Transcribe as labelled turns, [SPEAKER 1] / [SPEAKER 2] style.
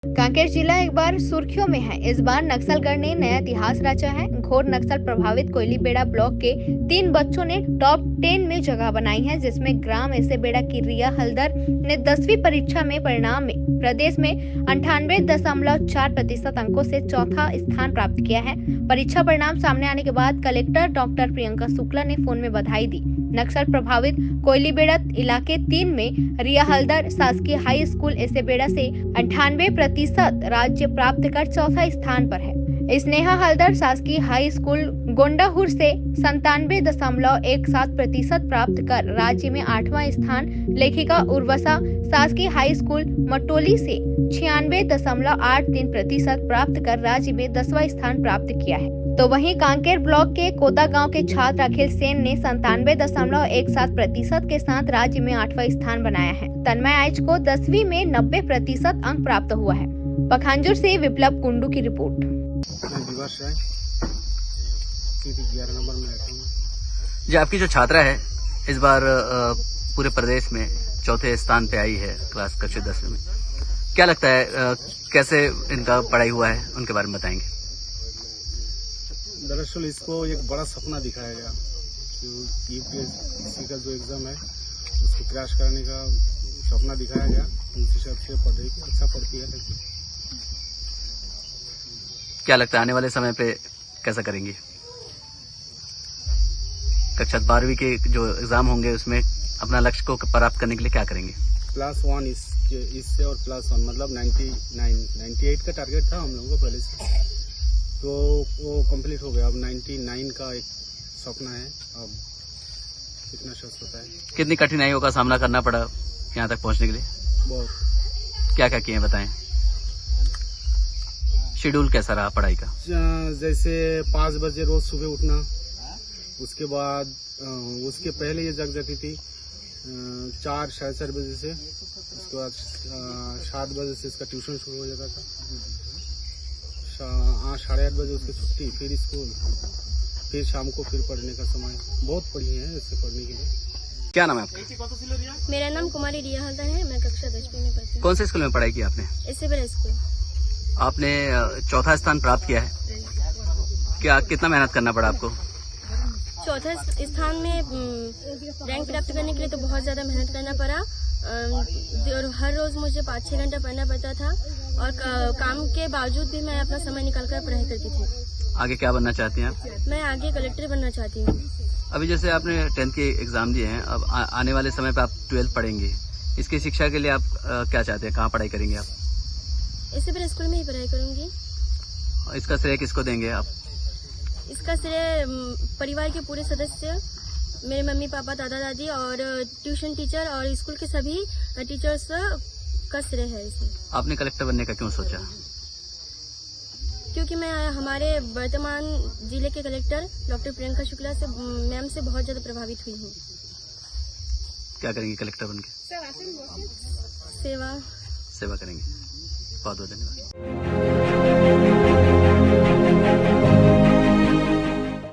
[SPEAKER 1] कांकेर जिला एक बार सुर्खियों में है। इस बार नक्सलगढ़ ने नया इतिहास रचा है। घोर नक्सल प्रभावित कोयलीबेड़ा ब्लॉक के 3 बच्चों ने टॉप 10 में जगह बनाई है, जिसमें ग्राम ऐसेबेड़ा की रिया हल्दर ने 10वीं परीक्षा में परिणाम में प्रदेश में 98.4% अंकों से चौथा स्थान प्राप्त किया है। परीक्षा परिणाम सामने आने के बाद कलेक्टर डॉक्टर प्रियंका शुक्ला ने फोन में बधाई दी। नक्सल प्रभावित कोयलीबेड़ा इलाके 3 में रिया हल्दर शासकीय हाई स्कूल ऐसेबेड़ा से 98% राज्य प्राप्त कर चौथा स्थान पर है। स्नेहा हल्दर शासकीय हाई स्कूल गोंडाहुर से 97.17% प्राप्त कर राज्य में 8वां स्थान, लेखिका उर्वशा शासकीय हाई स्कूल मटोली से 96.83% प्राप्त कर राज्य में 10वां स्थान प्राप्त किया है। तो वहीं कांकेर ब्लॉक के कोदा गांव के छात्र अखिल सेन ने 97.17% के साथ राज्य में 8वां स्थान बनाया है। तन्मय आइच को 10वीं में 90% अंक प्राप्त हुआ है। पखांजूर से विप्लव कुंडू की रिपोर्ट।
[SPEAKER 2] दिवस है 11 नंबर में रहता हूँ।
[SPEAKER 3] जी, आपकी जो छात्रा है इस बार पूरे प्रदेश में चौथे स्थान पे आई है क्लास कक्षा 10वीं में, क्या लगता है कैसे इनका पढ़ाई हुआ है, उनके बारे में बताएंगे।
[SPEAKER 2] दरअसल इसको एक बड़ा सपना दिखाया गया कि यूपीएससी का जो एग्जाम है उसको क्रैश करने का सपना दिखाया गया। उस हिसाब से पढ़ाई अच्छा पढ़ती है। लेकिन
[SPEAKER 3] क्या लगता है आने वाले समय पे कैसा करेंगी। कक्षा 12वीं के जो एग्जाम होंगे उसमें अपना लक्ष्य को प्राप्त करने के लिए क्या करेंगे।
[SPEAKER 2] +1 इससे और +1 मतलब 98 का टारगेट था हम लोगों को पहले से, तो वो कंप्लीट हो गया। अब 99 का एक सपना है। अब कितना शख्स होता है।
[SPEAKER 3] कितनी कठिनाइयों का सामना करना पड़ा यहाँ तक पहुँचने के लिए।
[SPEAKER 2] बहुत।
[SPEAKER 3] क्या क्या किए बताएं। शेड्यूल कैसा रहा पढ़ाई का।
[SPEAKER 2] जैसे 5 बजे रोज सुबह उठना, उसके बाद उसके पहले ये जग जाती थी 4 साढ़े 4 बजे से। उसके बाद 7 बजे से इसका ट्यूशन शुरू हो जाता था। 8 साढ़े 8 बजे उसकी छुट्टी, फिर स्कूल, फिर शाम को फिर पढ़ने का समय। बहुत पढ़ी है इससे पढ़ने के लिए।
[SPEAKER 3] क्या नाम है आपका।
[SPEAKER 4] मेरा नाम कुमारी रिया हल्दर है। मैं कक्षा 10वीं में पढ़ती हूँ।
[SPEAKER 3] कौन से स्कूल में पढ़ाई की आपने।
[SPEAKER 4] ऐसेबेड़ा स्कूल।
[SPEAKER 3] आपने चौथा स्थान प्राप्त किया है, क्या कितना मेहनत करना पड़ा आपको।
[SPEAKER 4] चौथा स्थान में रैंक प्राप्त करने के लिए तो बहुत ज्यादा मेहनत करना पड़ा और हर रोज मुझे 5-6 घंटा पढ़ना पड़ता था और काम के बावजूद भी मैं अपना समय निकाल कर पढ़ाई करती थी।
[SPEAKER 3] आगे क्या बनना चाहती हैं आप।
[SPEAKER 4] मैं आगे कलेक्टर बनना चाहती हूँ।
[SPEAKER 3] अभी जैसे आपने 10th के एग्जाम दिए हैं, अब आने वाले समय पे आप 12th पढ़ेंगे, इसकी शिक्षा के लिए आप क्या चाहते हैं, कहाँ पढ़ाई करेंगे आप।
[SPEAKER 4] ऐसेबेड़ा स्कूल में ही पढ़ाई करूंगी।
[SPEAKER 3] इसका श्रेय किसको देंगे आप।
[SPEAKER 4] इसका श्रेय परिवार के पूरे सदस्य, मेरे मम्मी पापा, दादा दादी और ट्यूशन टीचर और स्कूल के सभी टीचर्स का श्रेय है इसमें।
[SPEAKER 3] आपने कलेक्टर बनने का क्यों सोचा।
[SPEAKER 4] क्योंकि मैं हमारे वर्तमान जिले के कलेक्टर डॉक्टर प्रियंका शुक्ला से मैम से बहुत ज्यादा प्रभावित हुई हूँ।
[SPEAKER 3] क्या करेंगे कलेक्टर बनके।
[SPEAKER 4] सेवा
[SPEAKER 3] करेंगे। बहुत बहुत धन्यवाद।